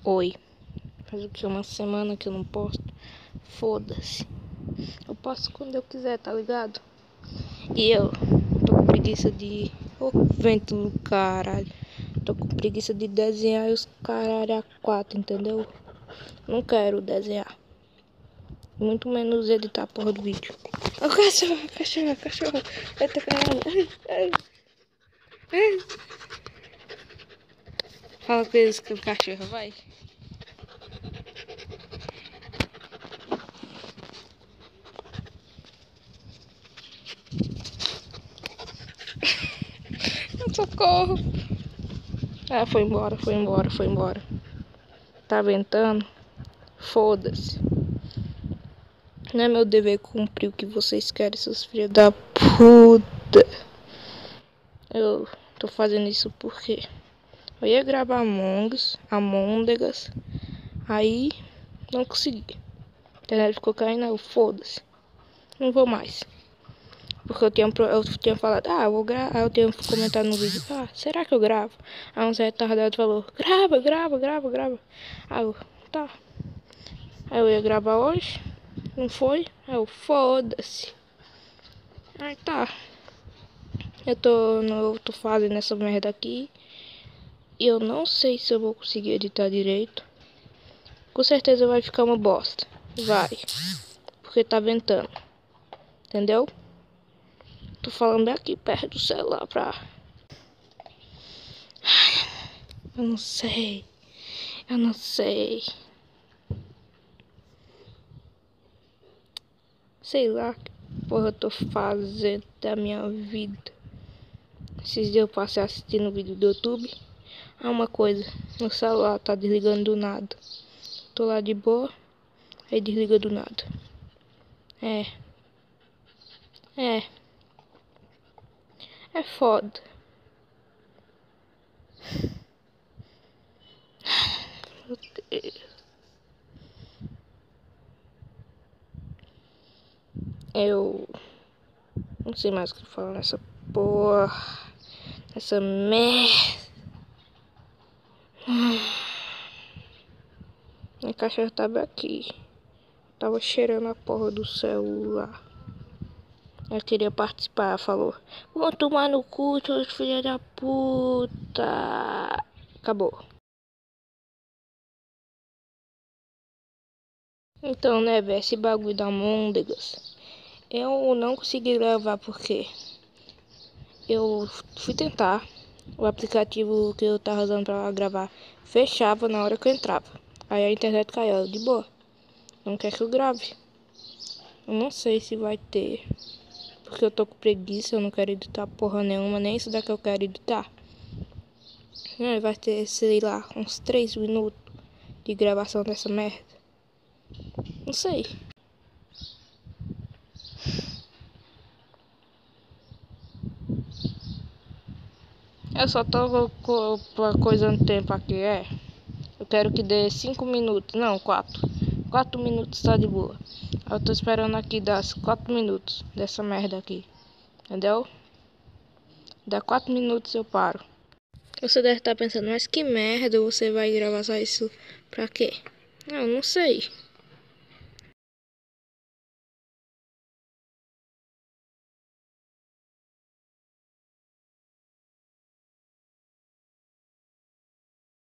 Oi. Faz o que? Uma semana que eu não posto. Foda-se. Eu posto quando eu quiser, tá ligado? E eu tô com preguiça de... Ô, vento do caralho. Tô com preguiça de desenhar os caralho a quatro, entendeu? Não quero desenhar. Muito menos editar a porra do vídeo. Ô, cachorro, cachorro, cachorro. Eita, caralho. Ai, ai. Fala com eles que o cachorro vai. Socorro. Ah, foi embora, foi embora, foi embora. Tá ventando? Foda-se. Não é meu dever cumprir o que vocês querem, seus filhos da puta. Eu tô fazendo isso porque eu ia gravar Amôndegas. Aí não consegui. A internet ficou caindo, eu foda-se. Não vou mais. Porque eu tinha falado, eu vou gravar. Aí eu tinha comentado no vídeo, será que eu gravo? Aí um retardado falou, grava, grava, grava, grava. Aí eu, tá. Aí eu ia gravar hoje, não foi? Aí eu, foda-se. Aí tá. Eu tô fazendo essa merda aqui. E eu não sei se eu vou conseguir editar direito. Com certeza vai ficar uma bosta. Vai. Porque tá ventando. Entendeu? Tô falando bem aqui perto do celular pra... Eu não sei. Eu não sei. Sei lá que porra eu tô fazendo da minha vida. Esses dias eu passei assistindo vídeo do YouTube. Uma coisa, meu celular tá desligando do nada. Tô lá de boa, aí desliga do nada. É foda. Meu Deus. Eu não sei mais o que falar nessa porra. Essa merda. Minha cachorra tava aqui. Tava cheirando a porra do celular. Ela queria participar. Ela falou: vou tomar no cu, seus filhos da puta. Acabou. Então, né, velho, esse bagulho da Amôndegas. Eu não consegui gravar porque eu fui tentar. O aplicativo que eu tava usando pra gravar fechava na hora que eu entrava. Aí a internet caiu. De boa. Não quer que eu grave. Eu não sei se vai ter. Porque eu tô com preguiça. Eu não quero editar porra nenhuma. Nem isso daqui eu quero editar. Vai ter, sei lá, uns 3 minutos de gravação dessa merda. Não sei. Eu só tô coisando tempo aqui, Eu quero que dê 5 minutos, não, 4. 4 minutos tá de boa. Eu tô esperando aqui dar 4 minutos dessa merda aqui. Entendeu? Dá 4 minutos eu paro. Você deve estar pensando, mas que merda, você vai gravar só isso pra quê? Não sei.